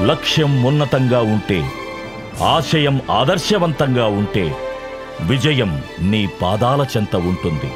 లక్ష్యం ఉన్నతంగా ఉంటే, ఆశయం ఆదర్శవంతంగా ఉంటే విజయం నీ పాదాల చెంత ఉంటుంది.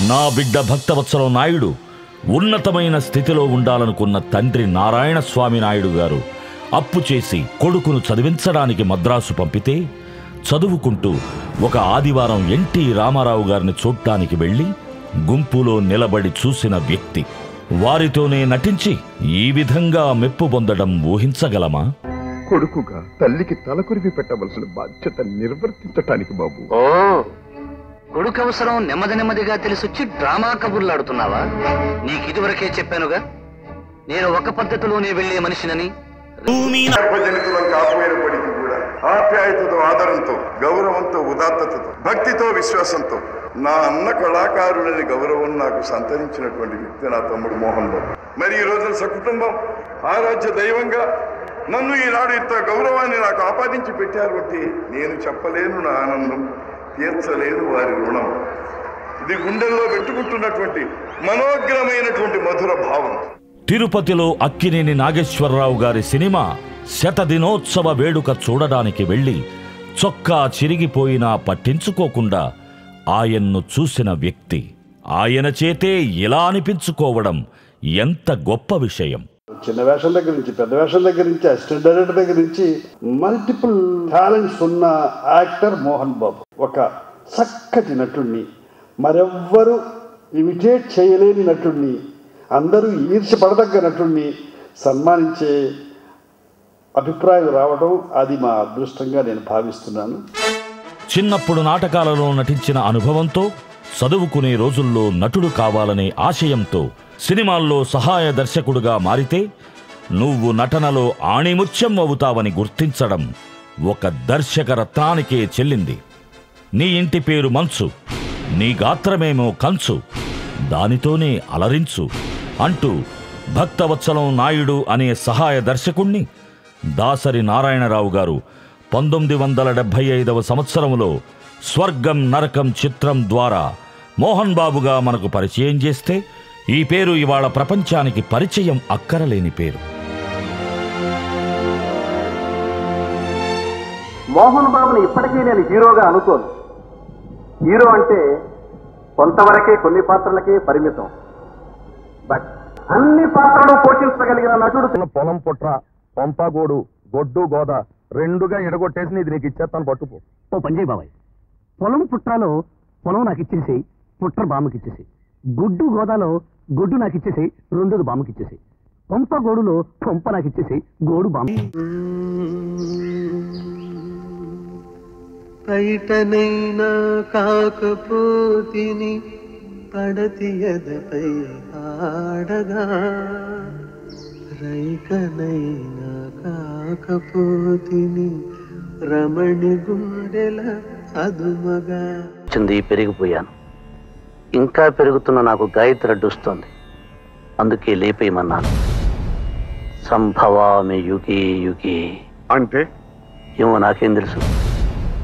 నా బిడ్డ భక్తవత్సలం నాయుడు ఉన్నతమైన స్థితిలో ఉండాలనుకున్న తండ్రి నారాయణ స్వామి నాయుడు గారు అప్పు చేసి కొడుకును చదివించడానికి మద్రాసు పంపితే, చదువుకుంటూ ఒక ఆదివారం ఎన్టీ రామారావు గారిని చూడ్డానికి వెళ్ళి గుంపులో నిలబడి చూసిన వ్యక్తి. వారితోనే నటించి ఈ విధంగా మెప్పు పొందడం ఊహించగలమా? కొడుకుగా తల్లికి తలకొరివి పెట్టవలసిన బాధ్యత నిర్వర్తించటానికి బాబు. ఓ, కొడుకు అవసరం నెమ్మది నెమ్మదిగా తెలిసొచ్చి డ్రామా కబుర్లాడుతున్నావా? నీకు ఇదివరకే చెప్పానుగా, నేను ఒక పద్ధతిలోనే వెళ్లే మనిషినని. గర్భజనితులం కాకపోయినప్పటికీ కూడా ఆప్యాయతతో, ఆదరంతో, గౌరవంతో, ఉదాత్తతతో, భక్తితో, విశ్వాసంతో నా అన్న కళాకారులని గౌరవం నాకు సంతరించినటువంటి వ్యక్తి నా తమ్ముడు మోహన్ బాబు. మరి ఈ రోజున సకుటుంబం ఆరాధ్య దైవంగా నన్ను ఈనాడు ఇంత గౌరవాన్ని నాకు ఆపాదించి పెట్టారు అంటే నేను చెప్పలేను నా ఆనందం, తీర్చలేను వారి రుణం. ఇది గుండెల్లో పెట్టుకుంటున్నటువంటి మనోగ్రమైనటువంటి మధుర భావం. తిరుపతిలో అక్కినేని నాగేశ్వరరావు గారి సినిమా శతదినోత్సవ వేడుక చూడడానికి వెళ్ళి చొక్కా చిరిగిపోయినా పట్టించుకోకుండా ఆయన్ను చూసిన వ్యక్తి. ఆయన చేతే ఇలా అనిపించుకోవడం ఎంత గొప్ప విషయం. చిన్న వేషం దగ్గర నుంచి, పెద్ద వేషం దగ్గర నుంచి, అసిస్టెంట్ డైరెక్టర్ దగ్గర నుంచి మల్టిపుల్ టాలెంట్స్ ఉన్న యాక్టర్ మోహన్ బాబు. ఒక చక్కటి నటుణ్ణి, మరెవ్వరూ ఇమిటేట్ చేయలేని నటుణ్ణి, అందరూ ఈర్ష్యపడదగ్గ నటుణ్ణి సన్మానించే అభిప్రాయం రావడం అది మా అదృష్టంగా నేను భావిస్తున్నాను. చిన్నప్పుడు నాటకాలలో నటించిన అనుభవంతో, చదువుకునే రోజుల్లో నటుడు కావాలనే ఆశయంతో సినిమాల్లో సహాయ దర్శకుడుగా మారితే నువ్వు నటనలో ఆణిముత్యం అవుతావని గుర్తించడం ఒక దర్శక రత్నానికే చెల్లింది. నీ ఇంటి పేరు మంచు, నీ గాత్రమేమో కంచు, దానితోనే అలరించు అంటూ భక్తవత్సలం నాయుడు అనే సహాయ దర్శకుణ్ణి దాసరి నారాయణరావు గారు 1975వ సంవత్సరంలో స్వర్గం నరకం చిత్రం ద్వారా మోహన్ బాబుగా మనకు పరిచయం చేస్తే, ఈ పేరు ఇవాళ ప్రపంచానికి పరిచయం అక్కరలేని పేరు. మోహన్ బాబుని ఇప్పటికీ నేను హీరోగా అనుకోను. హీరో అంటే కొంతవరకే, కొన్ని పాత్రలకే పరిమితం. బట్ అన్ని పాత్రలు పోషించగలిగిన నటుడు. పొలం పుట్ర, పంపగోడు, గొడ్డు గోద రెండుగా ఎడగొట్టేసి ఇది నీకు ఇచ్చేస్తాను, పట్టుకో. ఓ పంజయ్ బాబాయ్, పొలం పుట్రాలో పొలం నాకు ఇచ్చేసి పుట్ర బామ్మకి ఇచ్చేసి, గుడ్డు గోదాలో గుడ్డు నాకు ఇచ్చేసి రెండోది బామ్మకి ఇచ్చేసి, పంప గోడులో పంప నాకు ఇచ్చేసి గోడు బామ్మ. బయటనైనా కాకపోతిని పడతి ఎదపై ఆడగా, రైకనైనా కాకపోతిని రమణి గుండెల అదుమగా. పెరిగిపోయాను, ఇంకా పెరుగుతున్న నాకు గాయత్రి అడ్డొస్తోంది. అందుకే లేపేయమన్నాను. సంభవామి యుగే యుగే అంటే ఏమో నాకేం తెలుసు.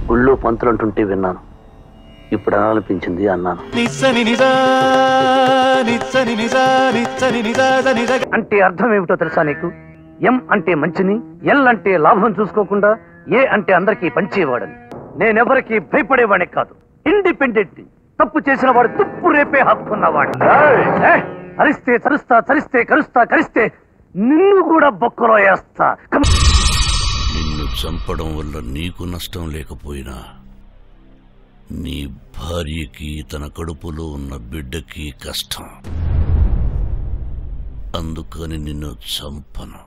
గుళ్ళో పంతులు అంటుంటే విన్నాను, ఇప్పుడు అనాలనిపించింది అన్నాను. అంటే అర్థం ఏమిటో తెలుసా నీకు? ఎం అంటే మంచిని, ఎల్ అంటే లాభం చూసుకోకుండా, ఏ అంటే అందరికీ పంచేవాడని. నేనెవరికి భయపడేవాడిని కాదు, ఇండిపెండెంట్. తప్పు చేసిన వాడు తుప్పు రేపే హక్కున్నవాడు. అరిస్తే చరుస్తా, చరిస్తే కరుస్తా, కరిస్తే నిన్ను కూడా బొక్కలో వేస్తా. నిన్ను చంపడం వల్ల నీకు నష్టం లేకపోయినా నీ భార్యకి, తన కడుపులో ఉన్న బిడ్డకి కష్టం. అందుకని నిన్ను చంపను.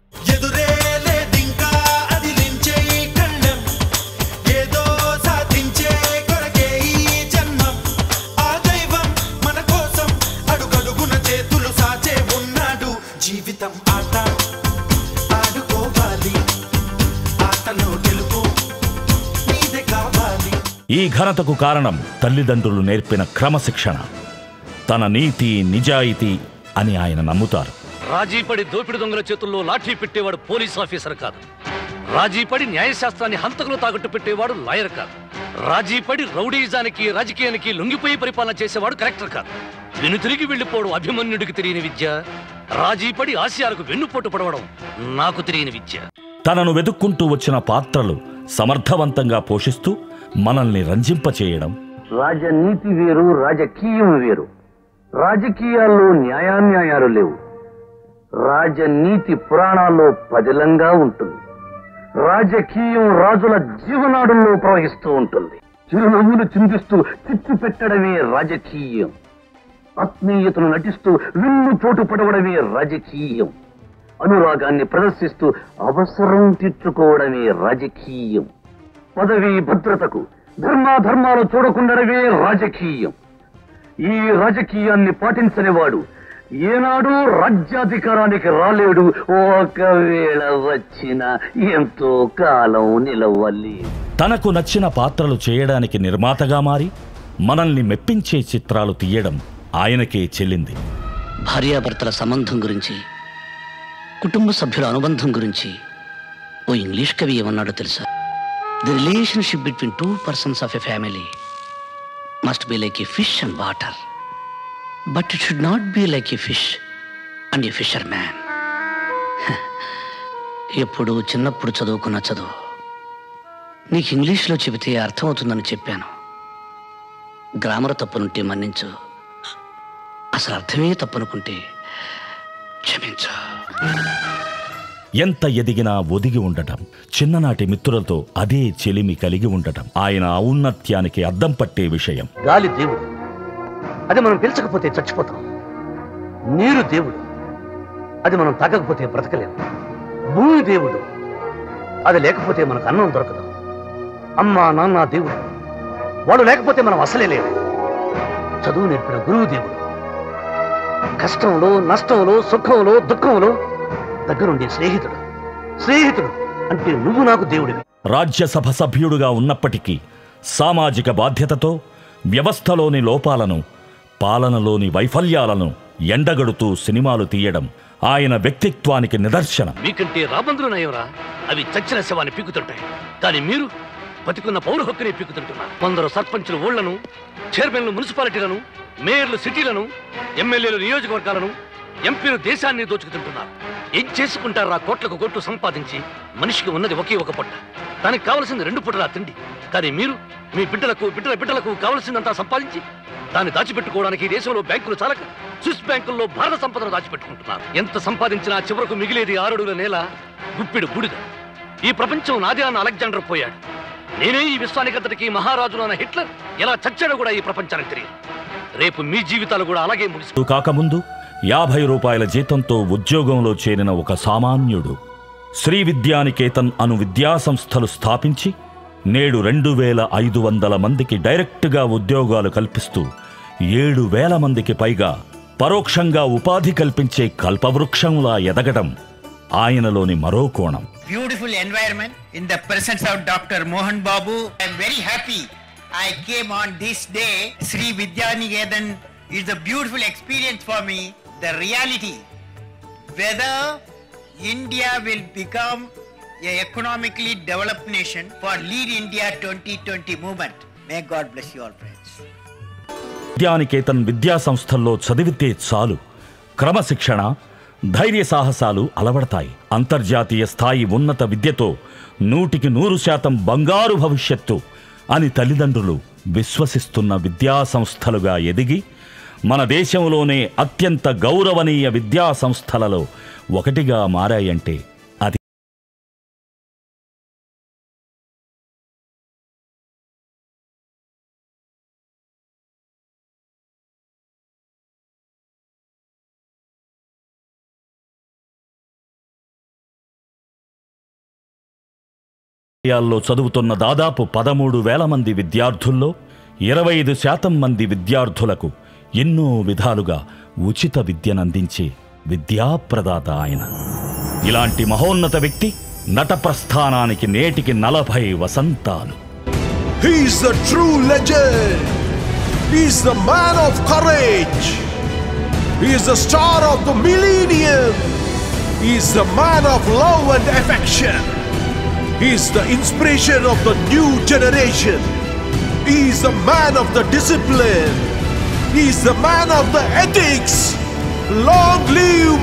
జీవితం ఆట ఆడుకోవాలి, ఆటలో గెలుపు నీదే కావాలి. ఈ ఘనతకు కారణం తల్లిదండ్రులు నేర్పిన క్రమశిక్షణ, తన నీతి నిజాయితీ అని ఆయన నమ్ముతారు. రాజీపడి దోపిడి దొంగల చేతుల్లో లాఠీ పెట్టేవాడు పోలీస్ ఆఫీసర్ కాదు. రాజీపడి న్యాయశాస్త్రాన్ని హంతకులు తాకట్టు పెట్టేవాడు లాయర్ కాదు. రాజీపడి రౌడీజానికి, రాజకీయానికి లొంగిపోయి పరిపాలన చేసేవాడు కలెక్టర్ కాదు. వెనుతిరిగి వెళ్ళిపోవడం అభిమన్యుడికి తెలియని విద్య, రాజీపడి ఆశయాలకు వెన్నుపోటు పడవడం నాకు తెలియని విద్య. తనను వెతుక్కుంటూ వచ్చిన పాత్రలు సమర్థవంతంగా పోషిస్తూ మనల్ని రంజింపచేయడం. రాజనీతి వేరు, రాజకీయం వేరు. రాజకీయాల్లో న్యాయాన్యాయాలు లేవు. రాజనీతి పురాణాల్లో పదిలంగా ఉంటుంది. రాజకీయం రాజుల జీవనాడుల్లో ప్రవహిస్తూ ఉంటుంది. చిరునవ్వులు చిందిస్తూ చిచ్చు పెట్టడమే రాజకీయం. ఆత్మీయతను నటిస్తూ వెన్నుపోటు పడవడమే రాజకీయం. అనురాగాన్ని ప్రదర్శిస్తూ అవసరం తీర్చుకోవడమే రాజకీయం. పదవి భద్రతకు ధర్మాధర్మాలు చూడకుండడమే రాజకీయం. ఈ రాజకీయాన్ని పాటించని వాడు ఏనాడు రాజ్యాధికారానికి రాలేడు. ఒకవేళ వచ్చిన ఎంతో కాలం నిలవలేదు. తనకు నచ్చిన పాత్రలు చేయడానికి నిర్మాతగా మారి మనల్ని మెప్పించే చిత్రాలు తీయడం ఆయనకే చెల్లింది. భార్యాభర్తల సంబంధం గురించి, కుటుంబ సభ్యుల అనుబంధం గురించి ఓ ఇంగ్లీష్ కవి ఏమన్నాడో తెలుసా? The relationship between two persons of a family must be like A fish and water, but it should not be like A fish and A fissure man. ఎప్పుడు చిన్నప్పుడు చదువుకున్న చదువు నీకు ఇంగ్లీష్లో చెబితే అర్థమవుతుందని చెప్పాను. గ్రామర్ తప్పునుంటే మన్నించు, అసలు అర్థమే తప్పనుకుంటే క్షమించు. ఎంత ఎదిగినా ఒదిగి ఉండటం, చిన్ననాటి మిత్రులతో అదే చెలిమి కలిగి ఉండటం ఆయన ఔన్నత్యానికి అద్దం పట్టే విషయం. గాలి దేవుడు, అది మనం పిలచకపోతే చచ్చిపోతాం. నీరు దేవుడు, అది మనం తాగకపోతే బ్రతకలేము. భూమి దేవుడు, అది లేకపోతే మనకు అన్నం దొరకదు. అమ్మా నాన్న దేవుడు, వాడు లేకపోతే మనం అసలే లేవు. చదువు నేర్పిన గురువు దేవుడు, కష్టంలో నష్టంలో సుఖంలో దుఃఖంలో దగ్గరుండే స్నేహితుడు. స్నేహితుడు అంటే నువ్వు నాకు దేవుడివి. రాజ్యసభ సభ్యుడుగా ఉన్నప్పటికీ సామాజిక బాధ్యతతో వ్యవస్థలోని లోపాలను, పాలనలోని వైఫల్యాలను ఎండగడుతూ సినిమాలు తీయడం ఆయన వ్యక్తిత్వానికి నిదర్శనం. మీకంటే రాబందులు నయంరా, అవి చచ్చిన శవాన్ని పీకుతుంటాయి. కానీ మీరు బతికున్న పౌర హక్కునే పీకుతుంటున్నారు. కొందరు సర్పంచులు ఊళ్లను, చైర్మన్లు మున్సిపాలిటీలను, మేయర్లు సిటీలను, ఎమ్మెల్యేలు నియోజకవర్గాలను, ఎంపీలు దేశాన్ని దోచుకుతుంటున్నారు. ఏం చేసుకుంటారా? కోట్లకు కోట్లు సంపాదించి మనిషికి ఉన్నది ఒకే ఒక పొట్ట, దానికి కావలసింది 2 పూటలా తిండి. కానీ మీరు మీ బిడ్డలకు బిడ్డల బిడ్డలకు కావలసిందంతా సంపాదించి దాన్ని దాచిపెట్టుకోవడానికి దేశంలో బ్యాంకులు చాలక స్విస్ బ్యాంకుల్లో భారత సంపదను దాచిపెట్టుకుంటున్నారు. ఎంత సంపాదించినా చివరకు మిగిలేది 6 అడుగుల నేల, గుప్పిడు బూడిద. ఈ ప్రపంచం నాదే అన్న అలెగ్జాండర్ పోయాడు. నేనే ఈ విశ్వానికంతటికి మహారాజును అన్న హిట్లర్ ఎలా చచ్చాడో కూడా ఈ ప్రపంచానికి తెలియదు. రేపు మీ జీవితాలు కూడా అలాగే ముగిసి కాకముందు 50 రూపాయల జీతంతో ఉద్యోగంలో చేరిన ఒక సామాన్యుడు శ్రీ విద్యానికేతన్ అను విద్యాసంస్థలు స్థాపించి నేడు 2500 మందికి డైరెక్టుగా ఉద్యోగాలు కల్పిస్తూ 7000 మందికి పైగా పరోక్షంగా ఉపాధి కల్పించే కల్పవృక్షంలా ఎదగడం ఆయనలోని మరో కోణం. Beautiful environment in the presence of Dr. Mohan Babu. I am very happy I came on this day. Sri Vidyaniketan is a beautiful experience for me. The reality, whether India will become a economically developed nation for Lead India 2020 movement. May God bless you all, friends. Vidyanikethan విద్యా సంస్థల్లో చదివితే చాలు క్రమశిక్షణ, ధైర్య సాహసాలు అలవడతాయి. అంతర్జాతీయ స్థాయి ఉన్నత విద్యతో 100% బంగారు భవిష్యత్తు అని తల్లిదండ్రులు విశ్వసిస్తున్న విద్యా సంస్థలుగా ఎదిగి మన దేశంలోనే అత్యంత గౌరవనీయ విద్యా సంస్థలలో ఒకటిగా మారాయంటే అది చదువుతున్న దాదాపు 13,000 మంది విద్యార్థుల్లో 25% మంది విద్యార్థులకు ఎన్నో విధాలుగా ఉచిత విద్యనందించే విద్యాప్రదాత ఆయన. ఇలాంటి మహోన్నత వ్యక్తి నట ప్రస్థానానికి నేటికి 40 వసంతాలు. He is the true legend. He is the man of courage. He is the star of the millennium. He is the man of love and affection. He is the inspiration of the new generation. He is the man of the discipline. He is the man of the ethics. Long live